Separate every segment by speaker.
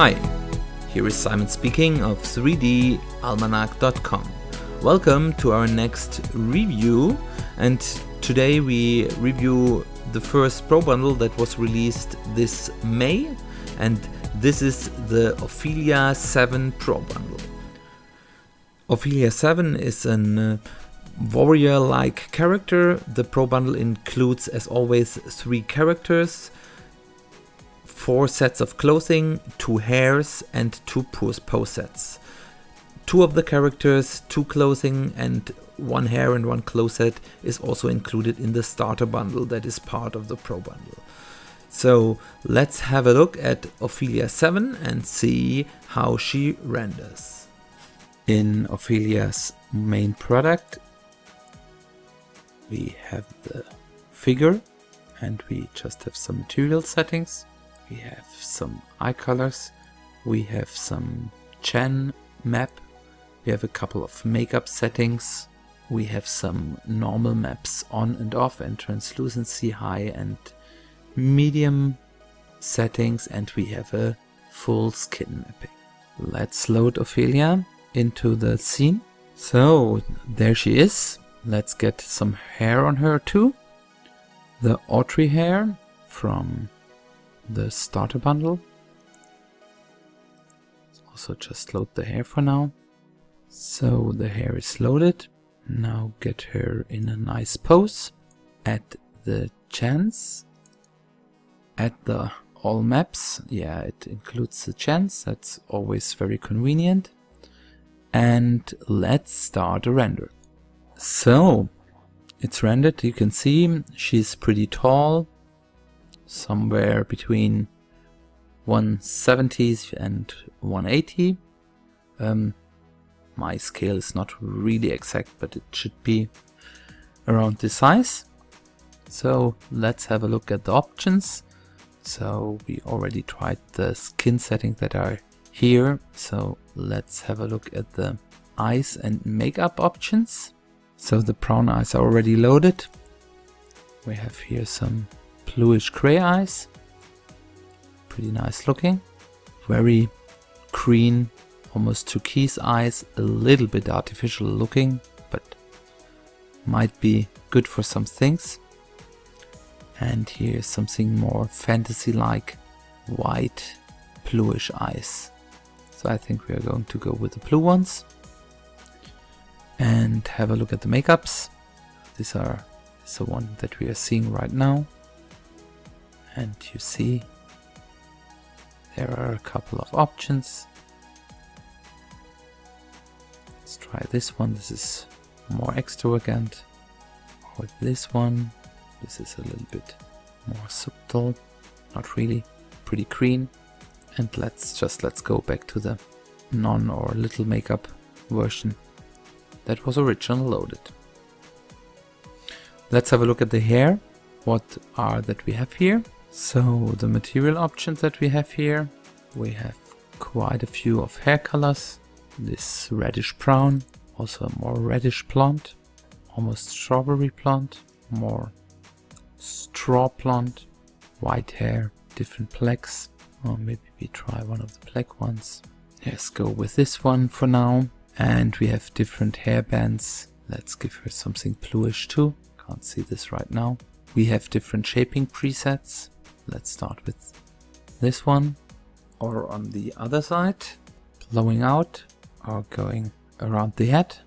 Speaker 1: Hi, here is Simon speaking of 3dalmanac.com. Welcome to our next review, and today we review the first Pro Bundle that was released this May, and this is the Ophelia 7 Pro Bundle. Ophelia 7 is an warrior-like character. The Pro Bundle includes, as always, 3 characters, 4 sets of clothing, 2 hairs and 2 pose sets. 2 of the characters, 2 clothing and 1 hair and 1 clothes set is also included in the starter bundle that is part of the Pro Bundle. So let's have a look at Ophelia 7 and see how she renders. In Ophelia's main product we have the figure, and we just have some material settings. We have some eye colors, we have some Gen map, we have a couple of makeup settings, we have some normal maps on and off and translucency high and medium settings, and we have a full skin mapping. Let's load Ophelia into the scene. So there she is. Let's get some hair on her too. The Autry hair from the starter bundle. Let's also just load the hair for now. So the hair is loaded. Now get her in a nice pose. Add the chance. Add the all maps. Yeah, it includes the chance. That's always very convenient. And let's start a render. So it's rendered. You can see she's pretty tall, somewhere between 170 and 180. My scale is not really exact, but it should be around this size. So let's have a look at the options. So we already tried the skin settings that are here. So let's have a look at the eyes and makeup options. So the brown eyes are already loaded. We have here some bluish gray eyes. Pretty nice looking. Very green, almost turquoise eyes. A little bit artificial looking, but might be good for some things. And here's something more fantasy-like, white, bluish eyes. So I think we are going to go with the blue ones. And have a look at the makeups. These are the one that we are seeing right now. And you see there are a couple of options. Let's try this one. This is more extravagant. Or this one. This is a little bit more subtle. Not really. Pretty green. And let's go back to the none or little makeup version that was originally loaded. Let's have a look at the hair. What are that we have here? So the material options that we have here, we have quite a few of hair colors. This reddish brown, also a more reddish blonde, almost strawberry blonde, more straw blonde, white hair, different blacks. Or maybe we try one of the black ones. Let's go with this one for now. And we have different hair bands. Let's give her something bluish too. Can't see this right now. We have different shaping presets. Let's start with this one. Or on the other side, blowing out or going around the head.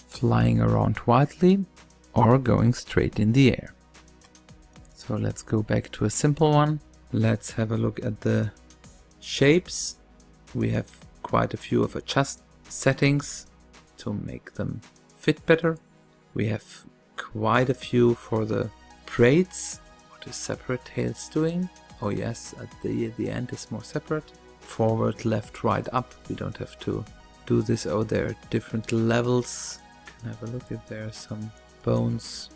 Speaker 1: Flying around wildly or going straight in the air. So let's go back to a simple one. Let's have a look at the shapes. We have quite a few of adjust settings to make them fit better. We have quite a few for the braids. What is separate tails doing? Oh yes, at the end is more separate. Forward, left, right, up. We don't have to do this. Oh, there are different levels. Can have a look if there are some bones.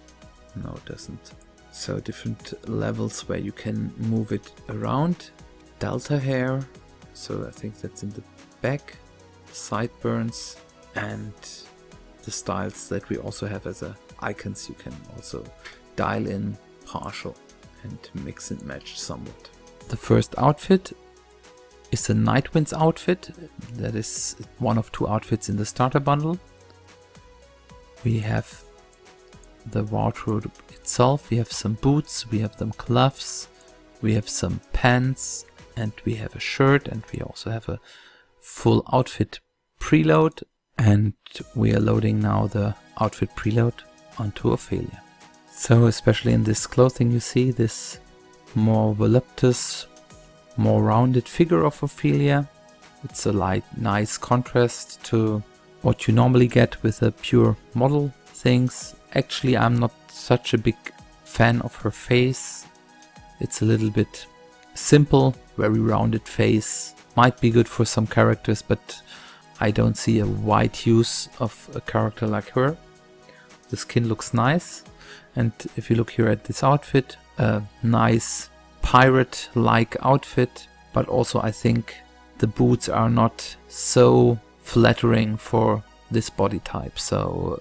Speaker 1: No, it doesn't. So different levels where you can move it around. Delta hair. So I think that's in the back, sideburns, and the styles that we also have as icons. You can also dial in partial and mix and match somewhat. The first outfit is a Nightwind's outfit. That is one of 2 outfits in the starter bundle. We have the wardrobe itself. We have some boots, we have some gloves, we have some pants, and we have a shirt, and we also have a full outfit preload. And we are loading now the outfit preload onto Ophelia. So especially in this clothing you see this more voluptuous, more rounded figure of Ophelia. It's a light, nice contrast to what you normally get with the pure model things. Actually, I'm not such a big fan of her face. It's a little bit simple, very rounded face. Might be good for some characters, but I don't see a wide use of a character like her. The skin looks nice. And if you look here at this outfit, a nice pirate-like outfit, but also I think the boots are not so flattering for this body type. So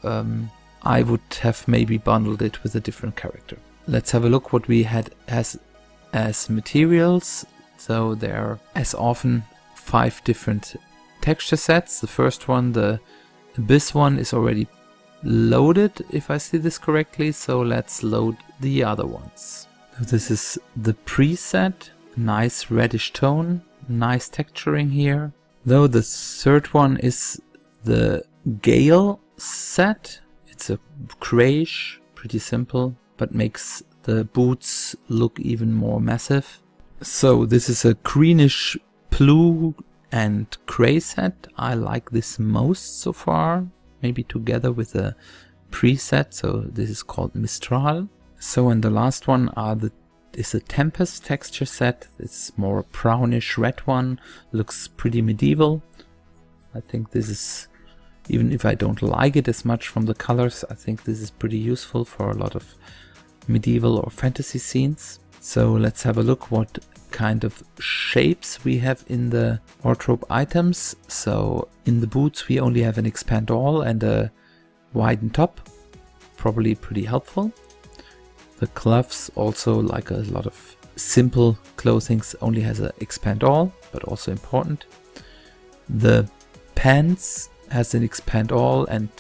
Speaker 1: I would have maybe bundled it with a different character. Let's have a look what we had as materials. So there are, as often, 5 different texture sets. The first one, the Abyss one, is already loaded, if I see this correctly. So let's load the other ones. This is the preset, nice reddish tone, nice texturing here. Though the third one is the Gale set. It's a grayish, pretty simple, but makes the boots look even more massive. So this is a greenish blue and gray set. I like this most so far, maybe together with a preset. So this is called Mistral. So and the last one is a Tempest texture set. It's more a brownish red one, looks pretty medieval. I think this is, even if I don't like it as much from the colors, I think this is pretty useful for a lot of medieval or fantasy scenes. So let's have a look what kind of shapes we have in the wardrobe items. So in the boots we only have an expand all and a widen top, probably pretty helpful. The gloves also, like a lot of simple clothing, only has an expand all, but also important. The pants has an expand all and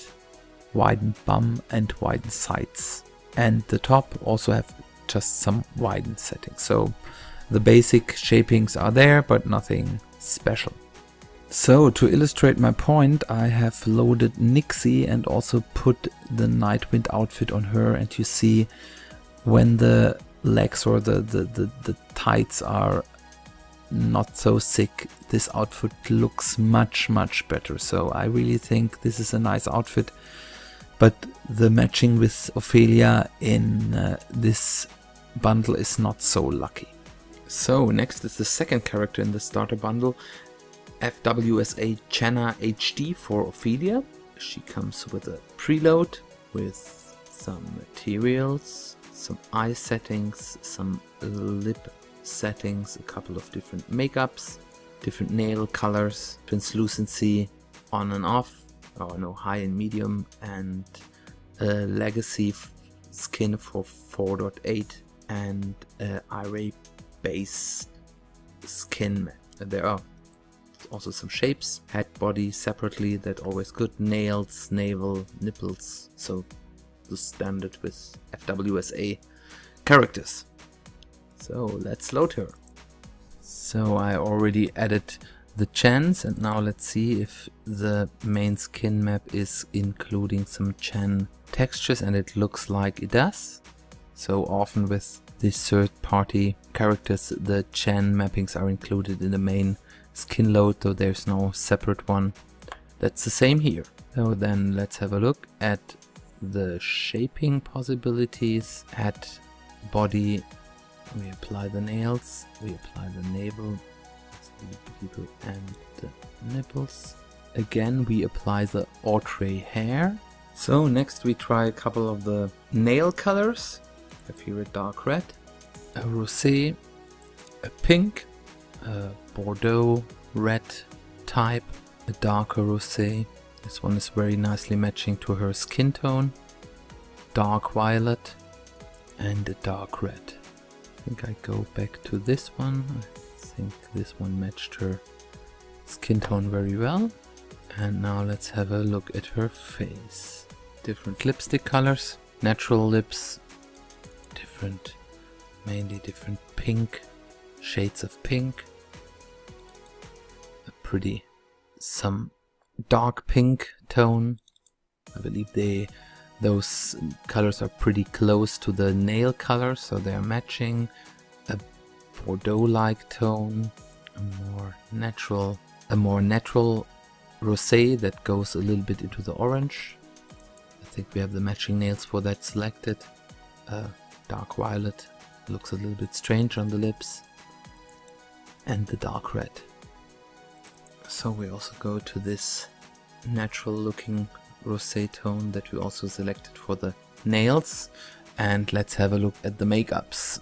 Speaker 1: widen bum and widen sides. And the top also have just some widen settings. So the basic shapings are there, but nothing special. So to illustrate my point, I have loaded Nixie and also put the Nightwind outfit on her, and you see when the legs or the tights are not so thick, this outfit looks much better. So I really think this is a nice outfit, but the matching with Ophelia in this bundle is not so lucky. So next is the second character in the starter bundle, FWSA Channa HD for Ophelia. She comes with a preload with some materials, some eye settings, some lip settings, a couple of different makeups, different nail colors, translucency on and off, or no, high and medium, and a legacy skin for 4.8 and array base skin. There are also some shapes, head, body separately, that always good, nails, navel, nipples, so the standard with FWSA characters. So let's load her. So I already added the chans, and now let's see if the main skin map is including some chan textures, and it looks like it does. So often with these third-party characters, the chan mappings are included in the main skin load, though there's no separate one. That's the same here. So then let's have a look at the shaping possibilities. At body, we apply the nails, we apply the navel and the nipples. Again, we apply the Autray hair. So next we try a couple of the nail colors. I have here a dark red, a rosé, a pink, a Bordeaux red type, a darker rosé. This one is very nicely matching to her skin tone, dark violet, and a dark red. think I go back to this one. I think this one matched her skin tone very well. And now let's have a look at her face. Different lipstick colors, natural lips, mainly different pink shades of pink. Some dark pink tone. I believe those colors are pretty close to the nail color, so they're matching. A Bordeaux-like tone, a more natural rosé that goes a little bit into the orange. I think we have the matching nails for that selected. Dark violet, looks a little bit strange on the lips. And the dark red. So we also go to this natural looking rosé tone that we also selected for the nails. And let's have a look at the makeups.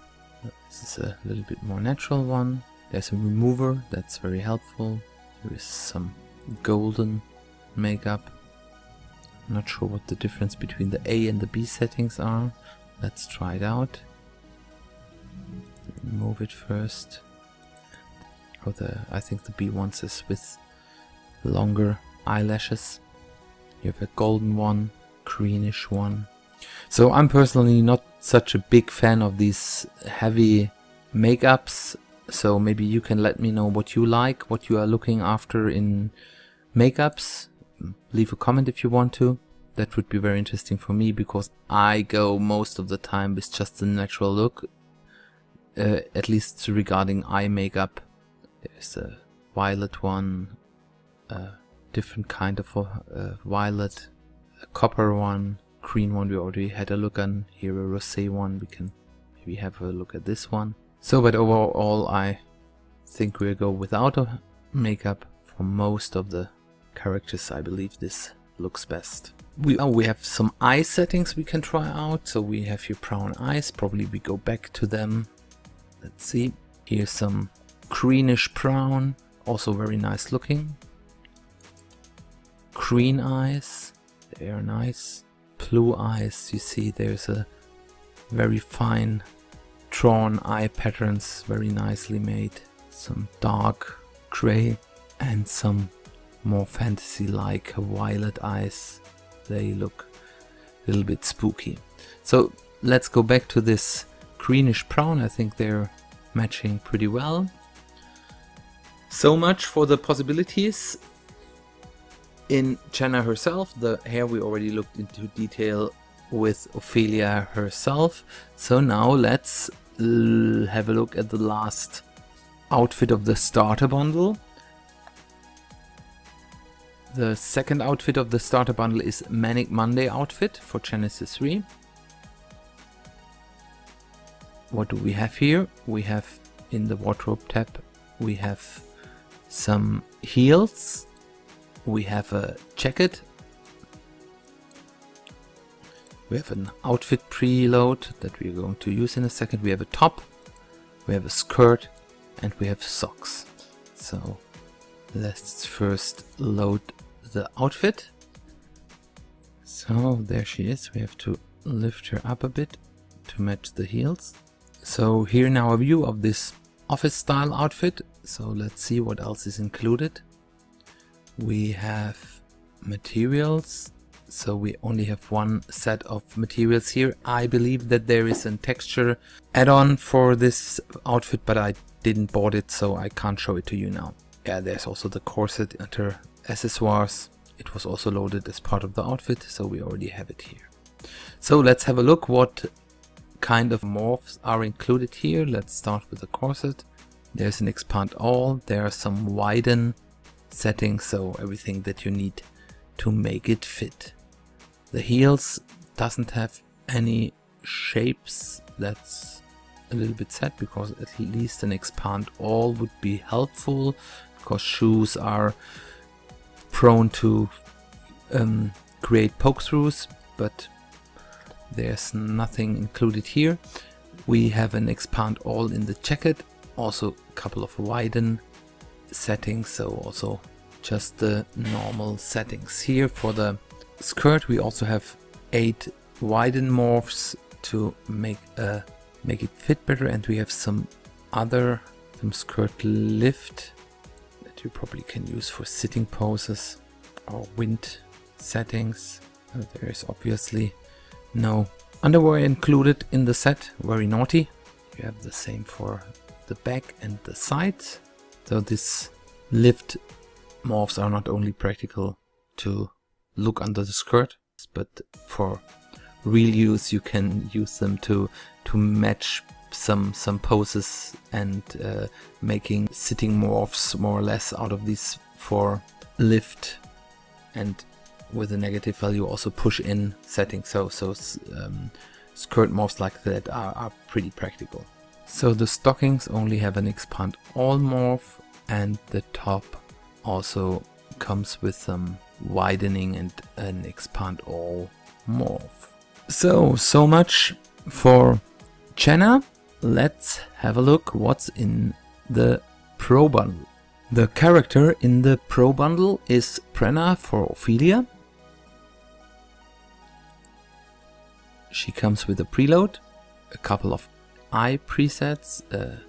Speaker 1: This is a little bit more natural one. There's a remover, that's very helpful. There is some golden makeup. I'm not sure what the difference between the A and the B settings are. Let's try it out. Remove it first. I think the B ones is with longer eyelashes. You have a golden one, greenish one. So I'm personally not such a big fan of these heavy makeups. So maybe you can let me know what you like, what you are looking after in makeups. Leave a comment if you want to. That would be very interesting for me, because I go most of the time with just the natural look. At least regarding eye makeup. There's a violet one, a different kind of violet, a copper one, green one we already had a look on. Here a rosé one, we can maybe have a look at this one. So, but overall I think we'll go without a makeup for most of the characters. I believe this looks best. We have some eye settings we can try out. So we have here brown eyes, probably we go back to them. Let's see, here's some greenish brown, also very nice looking. Green eyes, they are nice. Blue eyes, you see there's a very fine drawn eye patterns, very nicely made. Some dark gray and some more fantasy-like violet eyes. They look a little bit spooky. So let's go back to this greenish brown. I think they're matching pretty well. So much for the possibilities. In Jenna herself, the hair we already looked into detail with Ophelia herself. So now let's have a look at the last outfit of the starter bundle. The second outfit of the starter bundle is Manic Monday outfit for Genesis 3. What do we have here? We have in the wardrobe tab, we have some heels, we have a jacket, we have an outfit preload that we're going to use in a second, we have a top, we have a skirt, and we have socks. So let's first load the outfit. So there she is. We have to lift her up a bit to match the heels. So here now a view of this office style outfit. So let's see what else is included. We have materials. So we only have one set of materials here. I believe that there is a texture add-on for this outfit, but I didn't bought it, so I can't show it to you now. Yeah, there's also the corset and her accessoires. It was also loaded as part of the outfit, so we already have it here. So let's have a look what kind of morphs are included here. Let's start with the corset. There's an expand all. There are some widen settings, so everything that you need to make it fit. The heels doesn't have any shapes. That's a little bit sad, because at least an expand all would be helpful, because shoes are prone to create poke-throughs, but there's nothing included here. We have an expand all in the jacket, also a couple of widen settings, so also just the normal settings. Here for the skirt we also have 8 widen morphs to make a make it fit better. And we have some skirt lift that you probably can use for sitting poses or wind settings. There is obviously no underwear included in the set, very naughty. You have the same for the back and the sides. So this lift morphs are not only practical to look under the skirt, but for real use you can use them to match some poses and making sitting morphs more or less out of these for lift, and with a negative value also push in settings. So skirt morphs like that are pretty practical. So the stockings only have an expand all morph, and the top also comes with some widening and an expand all morph. So much for Jenna. Let's have a look what's in the Pro Bundle. The character in the Pro Bundle is Brenna for Ophelia. She comes with a preload, a couple of eye presets, a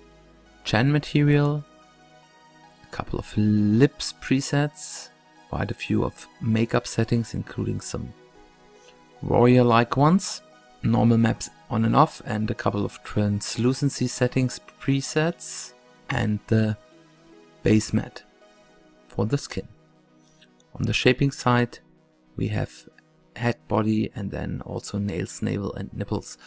Speaker 1: chan material, a couple of lips presets, quite a few of makeup settings including some warrior-like ones, normal maps on and off, and a couple of translucency settings presets, and the base mat for the skin. On the shaping side we have head, body, and then also nails, navel and nipples.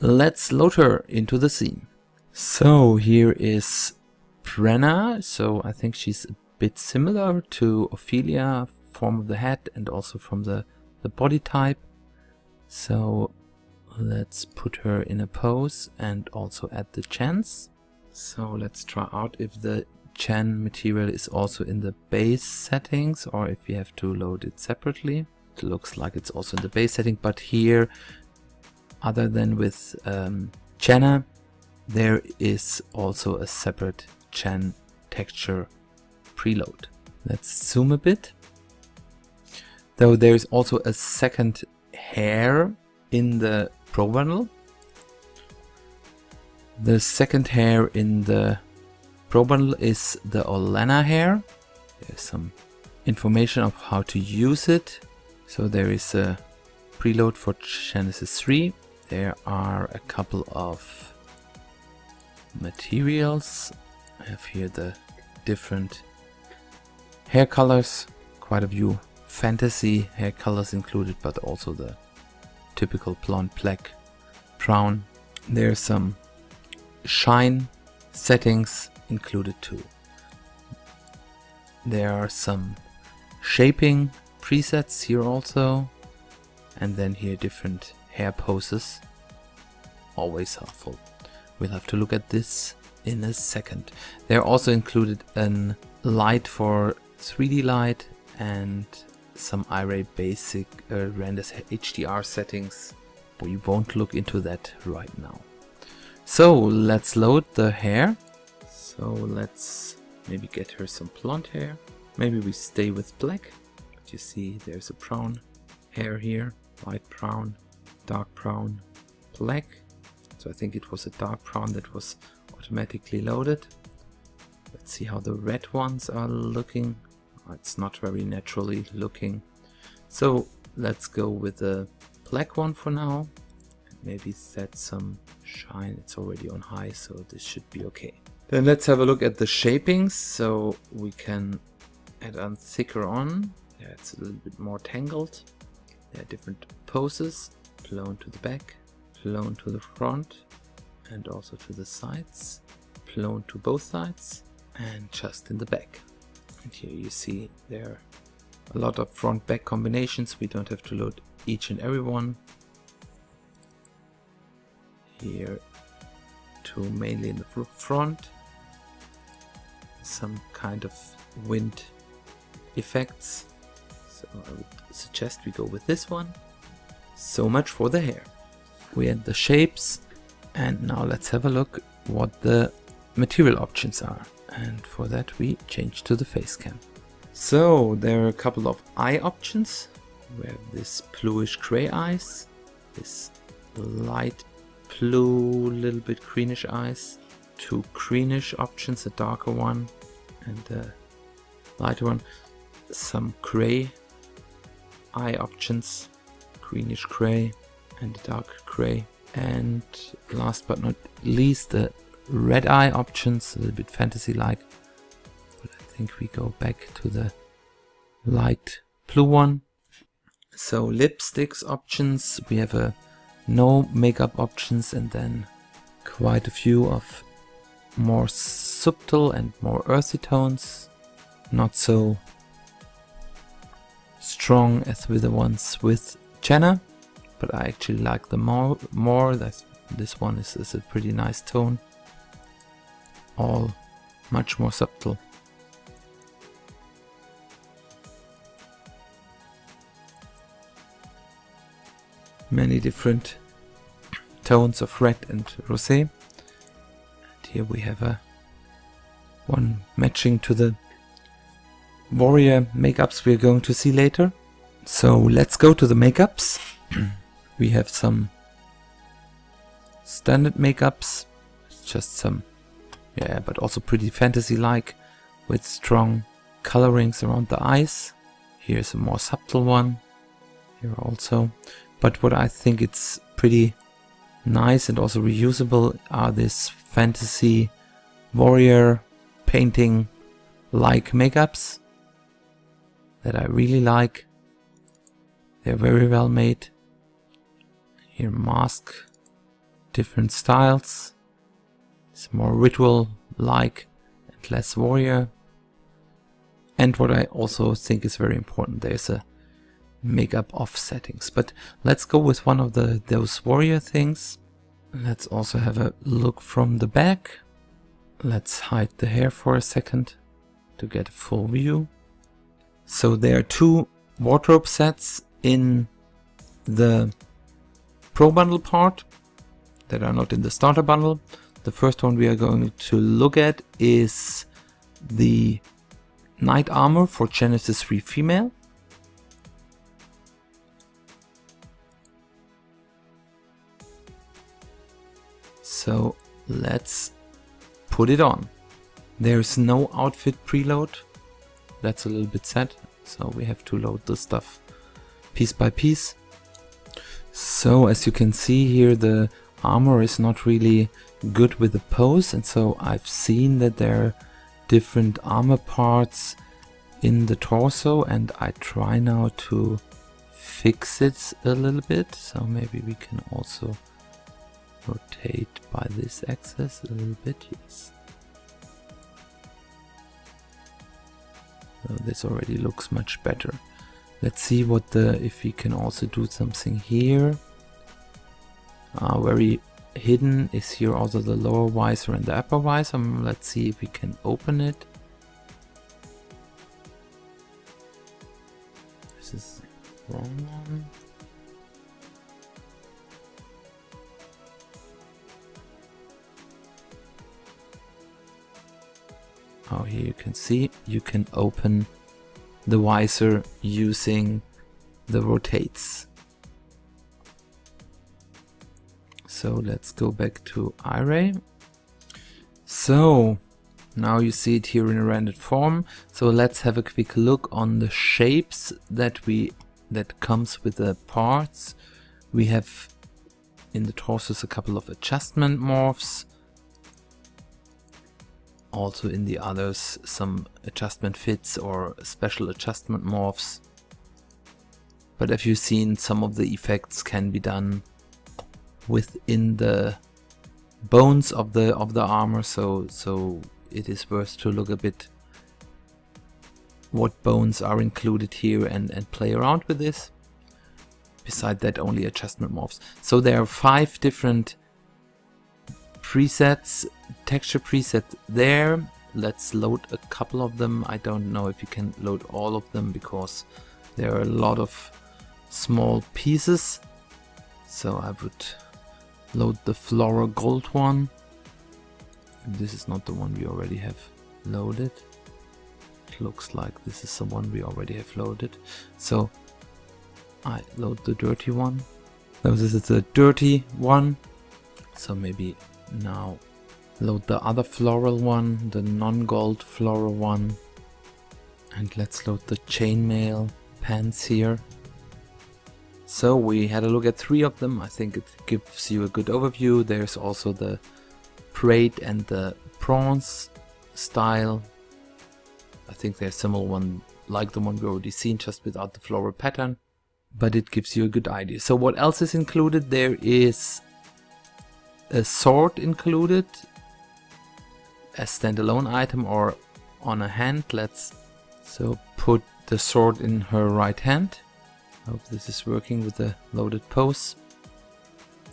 Speaker 1: Let's load her into the scene. So here is Brenna. So I think she's a bit similar to Ophelia, form of the head and also from the body type. So let's put her in a pose and also add the chans. So let's try out if the chan material is also in the base settings or if we have to load it separately. It looks like it's also in the base setting, but here, other than with Jenna, there is also a separate chan texture preload. Let's zoom a bit. Though there is also a second hair in the Pro Bundle. The second hair in the Pro Bundle is the Olena hair. There's some information of how to use it. So there is a preload for Genesis 3. There are a couple of materials. I have here the different hair colors, quite a few fantasy hair colors included, but also the typical blonde, black, brown. There's some shine settings included too. There are some shaping presets here also, and then here different hair poses, always helpful. We'll have to look at this in a second. They're also included a light for 3D light and some iRay basic renders HDR settings. We won't look into that right now. So let's load the hair. So let's maybe get her some blonde hair. Maybe we stay with black. But you see there's a brown hair here, light brown, dark brown, black. So I think it was a dark brown that was automatically loaded. Let's see how the red ones are looking. It's not very naturally looking. So let's go with the black one for now. Maybe set some shine. It's already on high, so this should be okay. Then let's have a look at the shapings. So we can add on thicker on. Yeah, it's a little bit more tangled. There are different poses. Blown to the back, blown to the front, and also to the sides. Blown to both sides, and just in the back. And here you see there are a lot of front-back combinations. We don't have to load each and every one. Here, two mainly in the front. Some kind of wind effects. So I would suggest we go with this one. So much for the hair. We had the shapes, and now let's have a look what the material options are. And for that we change to the face cam. So there are a couple of eye options. We have this bluish gray eyes, this light blue, little bit greenish eyes, 2 greenish options, a darker one and a lighter one, some gray eye options, greenish gray and a dark gray, and last but not least the red eye options, a little bit fantasy like, but I think we go back to the light blue one. So lipsticks options, we have a no makeup options and then quite a few of more subtle and more earthy tones, not so strong as with the ones with Jenna, but I actually like them more. This one is a pretty nice tone, all much more subtle. Many different tones of red and rosé. And here we have one matching to the warrior makeups we're going to see later. So let's go to the makeups. We have some standard makeups, just some, yeah, but also pretty fantasy-like with strong colorings around the eyes. Here's a more subtle one, here also. But what I think it's pretty nice and also reusable are this fantasy warrior painting like makeups that I really like. They're very well made. Here mask, different styles. It's more ritual like and less warrior. And what I also think is very important, there's a makeup off settings. But let's go with one of those warrior things. Let's also have a look from the back. Let's hide the hair for a second to get a full view. So there are 2 wardrobe sets in the Pro Bundle part that are not in the Starter Bundle. The first one we are going to look at is the Knight Armor for Genesis 3 Female. So let's put it on. There's no outfit preload. That's a little bit sad. So we have to load the stuff piece by piece. So as you can see here, the armor is not really good with the pose. And so I've seen that there are different armor parts in the torso. And I try now to fix it a little bit. So maybe we can also rotate by this axis a little bit, yes. So this already looks much better. Let's see what if we can also do something here. Very hidden is here also the lower visor and the upper visor. Let's see if we can open it. This is the wrong one. Oh, here you can see you can open the visor using the rotates. So let's go back to Array. So now you see it here in a rendered form. So let's have a quick look on the shapes that comes with the parts. We have in the torsos a couple of adjustment morphs. Also in the others some adjustment fits or special adjustment morphs. But as you've seen, some of the effects can be done within the bones of the armor, so it is worth to look a bit what bones are included here and play around with this. Beside that, only adjustment morphs. So there are 5 different presets, texture preset there. Let's load a couple of them. I don't know if you can load all of them because there are a lot of small pieces. So I would load the Flora Gold one. This is not the one we already have loaded. It looks like this is the one we already have loaded. So I load the dirty one. So this is the dirty one. So maybe now load the other floral one, the non-gold floral one. And let's load the chainmail pants here. So we had a look at 3 of them. I think it gives you a good overview. There's also the braid and the bronze style. I think they're similar one like the one we already seen, just without the floral pattern. But it gives you a good idea. So what else is included? There is a sword included as standalone item or on a hand. Let's so put the sword in her right hand. Hope this is working with the loaded pose.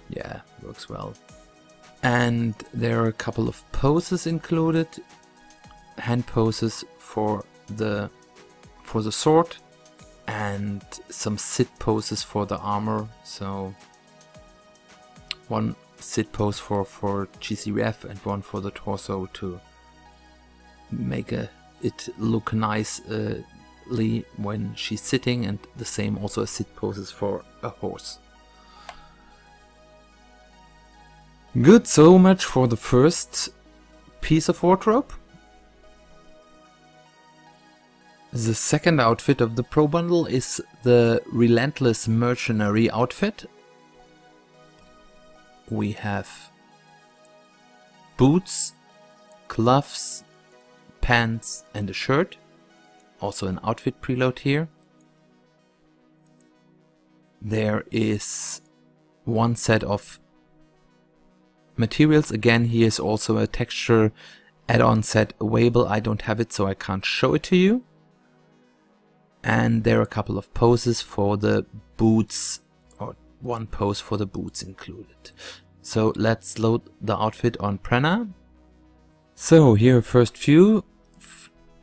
Speaker 1: Yeah, works well. And there are a couple of poses included. Hand poses for the sword and some sit poses for the armor. So one sit pose for GCRF and one for the torso to make it look nicely when she's sitting, and the same also as sit poses for a horse. Good, so much for the first piece of wardrobe. The second outfit of the Pro Bundle is the Relentless Mercenary outfit. We have boots, gloves, pants and a shirt. Also an outfit preload here. There is one set of materials. Again, here is also a texture add-on set available. I don't have it, so I can't show it to you. And there are a couple of poses for the boots, or one pose for the boots included. So let's load the outfit on Prana. So here first view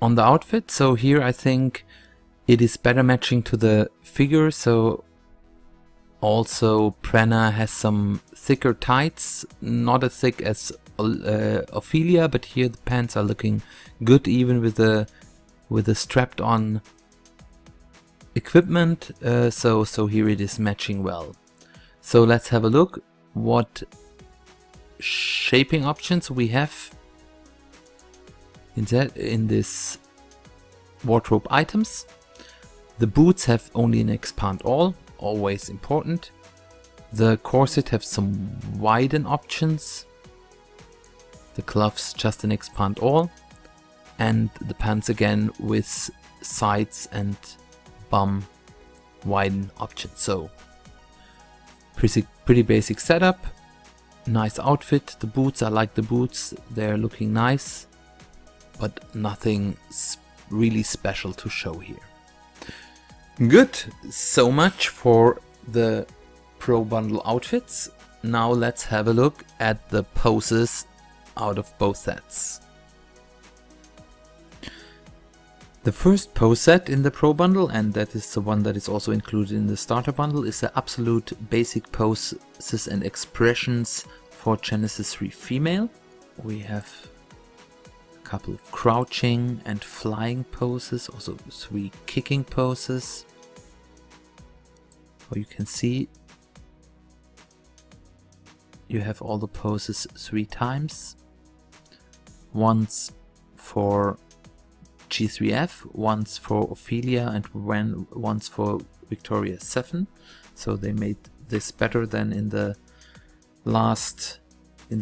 Speaker 1: on the outfit. So here I think it is better matching to the figure. So also Prana has some thicker tights, not as thick as Ophelia, but here the pants are looking good even with the strapped on equipment. So here it is matching well. So let's have a look what shaping options we have in this wardrobe items. The boots have only an expand all, always important. The corset have some widen options. The gloves just an expand all, and the pants again with sides and bum widen options. So pretty basic setup, nice outfit. The boots, I like the boots, they're looking nice, but nothing really special to show here. Good, so much for the Pro Bundle outfits. Now let's have a look at the poses out of both sets. The first pose set in the Pro Bundle, and that is the one that is also included in the Starter Bundle, is the absolute basic poses and expressions for Genesis 3 female. We have a couple of crouching and flying poses, also 3 kicking poses. Or you can see you have all the poses 3 times. Once for G3F, once for Ophelia, and once for Victoria 7. So they made this better than in the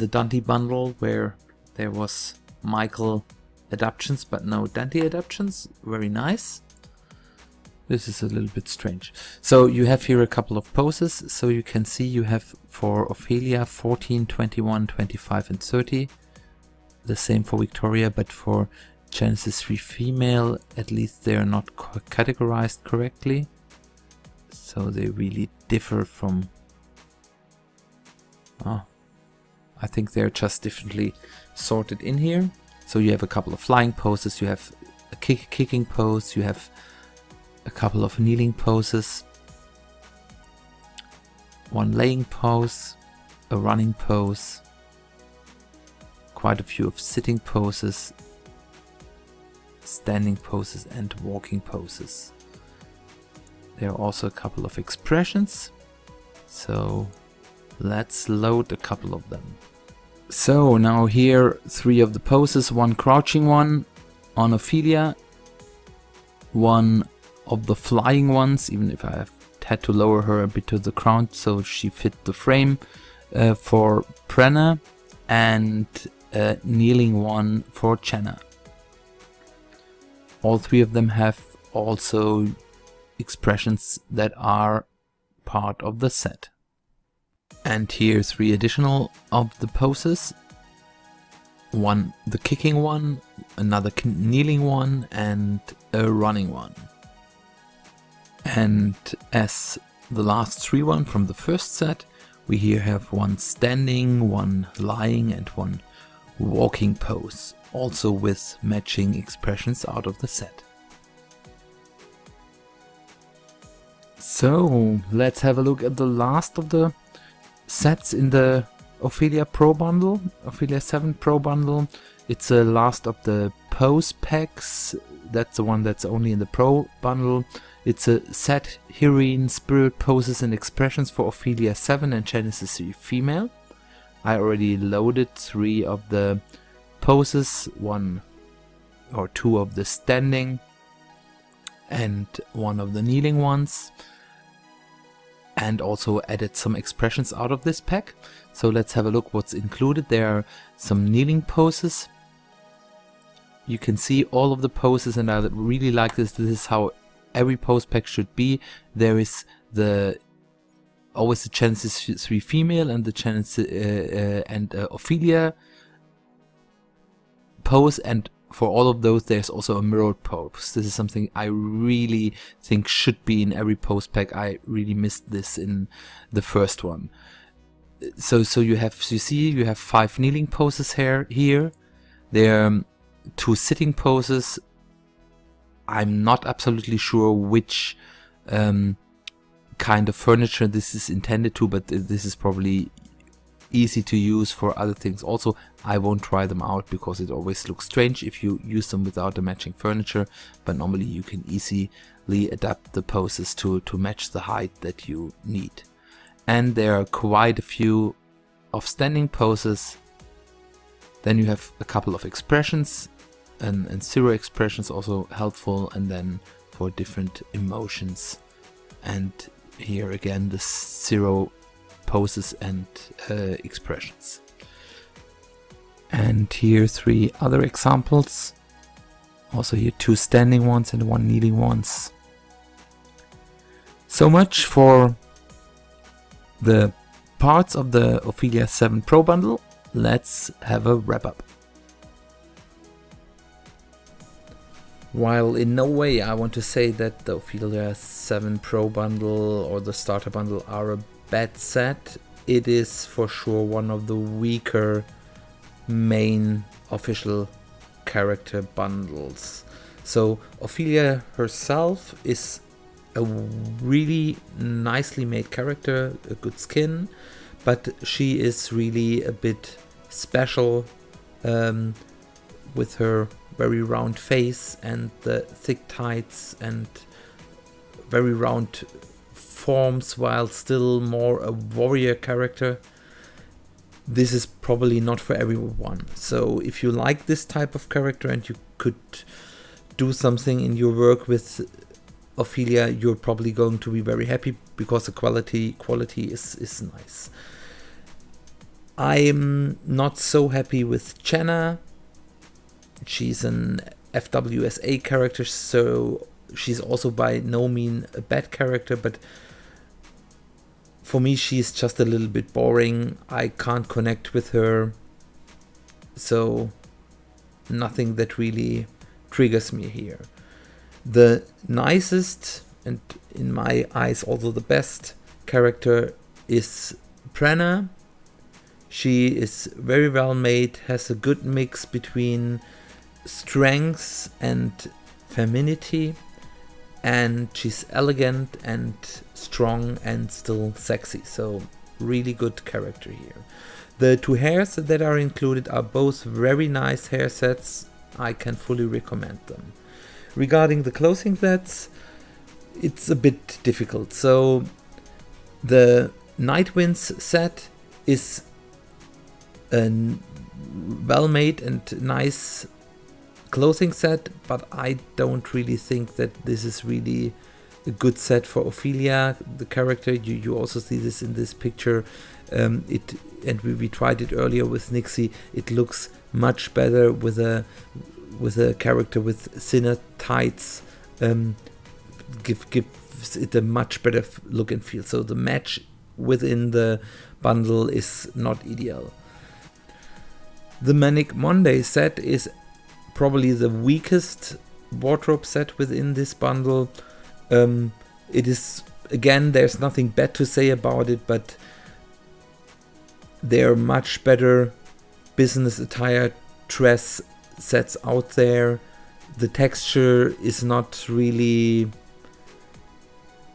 Speaker 1: Dante bundle, where there was Michael adaptions but no Dante adaptions. Very nice. This is a little bit strange. So you have here a couple of poses. So you can see you have for Ophelia 14, 21, 25 and 30. The same for Victoria, but for Genesis 3 female, at least they are not categorized correctly. So they really differ from... I think they're just differently sorted in here. So you have a couple of flying poses, you have a kicking pose, you have a couple of kneeling poses, one laying pose, a running pose, quite a few of sitting poses, standing poses and walking poses. There are also a couple of expressions. So Let's load a couple of them. So now here 3 of the poses, 1 crouching one on Ophelia, 1 of the flying ones, even if I have had to lower her a bit to the ground so she fit the frame, for Brenna, and a kneeling one for Jenna. All 3 of them have also expressions that are part of the set. And here 3 additional of the poses. 1 the kicking one, another kneeling one, and a running one. And as the last 3 one from the first set, we here have 1 standing, 1 lying, and 1 walking pose, also with matching expressions out of the set. So let's have a look at the last of the sets in the Ophelia Pro Bundle, Ophelia 7 Pro Bundle. It's the last of the pose packs. That's the one that's only in the Pro Bundle. It's a set heroine spirit poses and expressions for Ophelia 7 and Genesis 3 female. I already loaded 3 of the poses, 1 or 2 of the standing and 1 of the kneeling ones, and also added some expressions out of this pack. So let's have a look what's included. There are some kneeling poses. You can see all of the poses, and I really like this. This is how every pose pack should be. There is always the Genesis 3 female and the Genesis and Ophelia pose, and for all of those there's also a mirrored pose. This is something I really think should be in every pose pack. I really missed this in the first one. So you see you have 5 kneeling poses here. There are 2 sitting poses. I'm not absolutely sure which kind of furniture this is intended to, but this is probably easy to use for other things. Also, I won't try them out because it always looks strange if you use them without the matching furniture, but normally you can easily adapt the poses to match the height that you need. And there are quite a few of standing poses. Then you have a couple of expressions, and 0 expressions also helpful, and then for different emotions. And here again the 0 poses and expressions. And here 3 other examples. Also here 2 standing ones and 1 kneeling ones. So much for the parts of the Ophelia 7 Pro Bundle. Let's have a wrap up. While in no way I want to say that the Ophelia 7 Pro Bundle or the Starter Bundle are a bad set, it is for sure one of the weaker main official character bundles. So Ophelia herself is a really nicely made character, a good skin, but she is really a bit special with her very round face and the thick tights and very round forms, while still more a warrior character. This is probably not for everyone. So if you like this type of character and you could do something in your work with Ophelia, you're probably going to be very happy because the quality is nice. I'm not so happy with Jenna. She's an FWSA character, so she's also by no means a bad character, but for me she's just a little bit boring. I can't connect with her, so nothing that really triggers me here. The nicest, and in my eyes also the best character, is Brenna. She is very well made, has a good mix between strength and femininity, and she's elegant and strong and still sexy. So really good character here. The 2 hairs that are included are both very nice hair sets. I can fully recommend them. Regarding the clothing sets, it's a bit difficult. So the Nightwind's set is a well-made and nice clothing set, but I don't really think that this is really a good set for Ophelia, the character. You also see this in this picture. We tried it earlier with Nixie. It looks much better with a character with thinner tights. Gives it a much better look and feel. So the match within the bundle is not ideal. The Manic Monday set is probably the weakest wardrobe set within this bundle. It is, again, there's nothing bad to say about it, but there are much better business attire dress sets out there. The texture is not really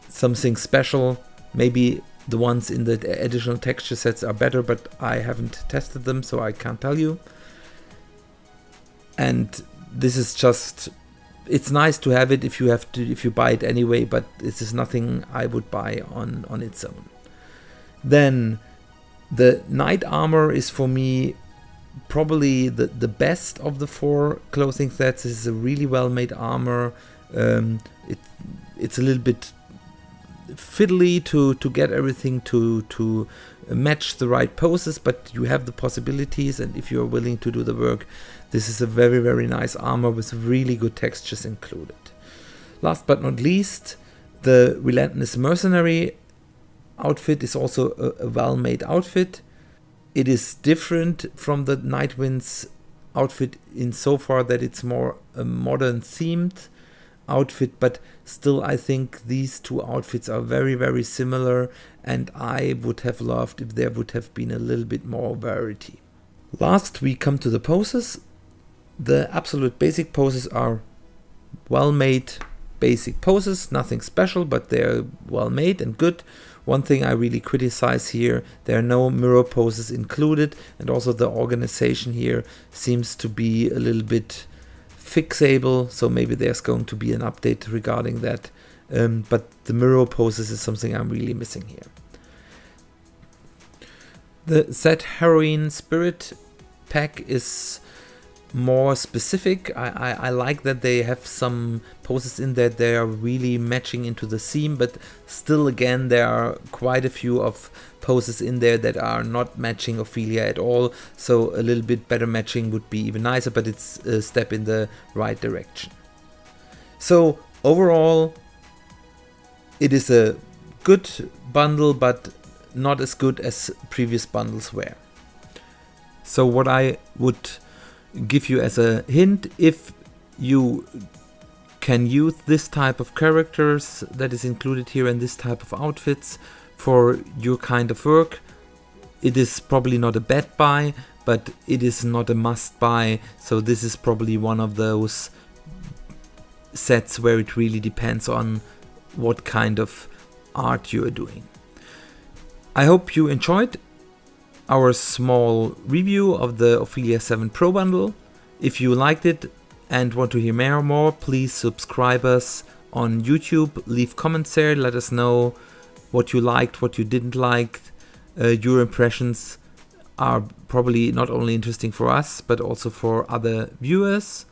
Speaker 1: something special. Maybe the ones in the additional texture sets are better, but I haven't tested them, so I can't tell you. And this is just, it's nice to have it if you buy it anyway, but this is nothing I would buy on its own. Then the Night Armor is for me probably the best of the 4 clothing sets. This is a really well made armor. It's a little bit fiddly to get everything to match the right poses, but you have the possibilities, and if you're willing to do the work, this is a very, very nice armor with really good textures included. Last but not least, the Relentless Mercenary outfit is also a well-made outfit. It is different from the Nightwind's outfit insofar that it's more a modern themed outfit, but still I think these two outfits are very, very similar, and I would have loved if there would have been a little bit more variety. Last, we come to the poses. The absolute basic poses are well-made basic poses, nothing special, but they're well-made and good. One thing I really criticize here, there are no mirror poses included, and also the organization here seems to be a little bit fixable, so maybe there's going to be an update regarding that. But the mirror poses is something I'm really missing here. The Set Heroine Spirit pack is more specific. I like that they have some poses in there they are really matching into the theme, but still again there are quite a few of poses in there that are not matching Ophelia at all, so a little bit better matching would be even nicer, but it's a step in the right direction. So overall it is a good bundle, but not as good as previous bundles were. So what I would give you as a hint, if you can use this type of characters that is included here and this type of outfits for your kind of work, it is probably not a bad buy, but it is not a must buy. So this is probably one of those sets where it really depends on what kind of art you are doing. I hope you enjoyed our small review of the Ophelia 7 Pro bundle. If you liked it and want to hear more, please subscribe us on YouTube, leave comments there, let us know what you liked, what you didn't like. Your impressions are probably not only interesting for us, but also for other viewers.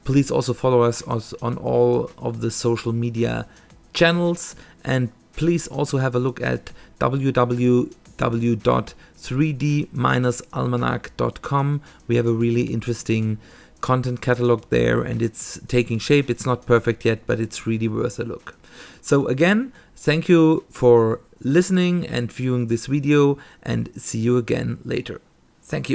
Speaker 1: Please also follow us on all of the social media channels, and please also have a look at www.3d-almanac.com. We have a really interesting content catalog there, and it's taking shape. It's not perfect yet, but it's really worth a look. So again, thank you for listening and viewing this video, and see you again later. Thank you.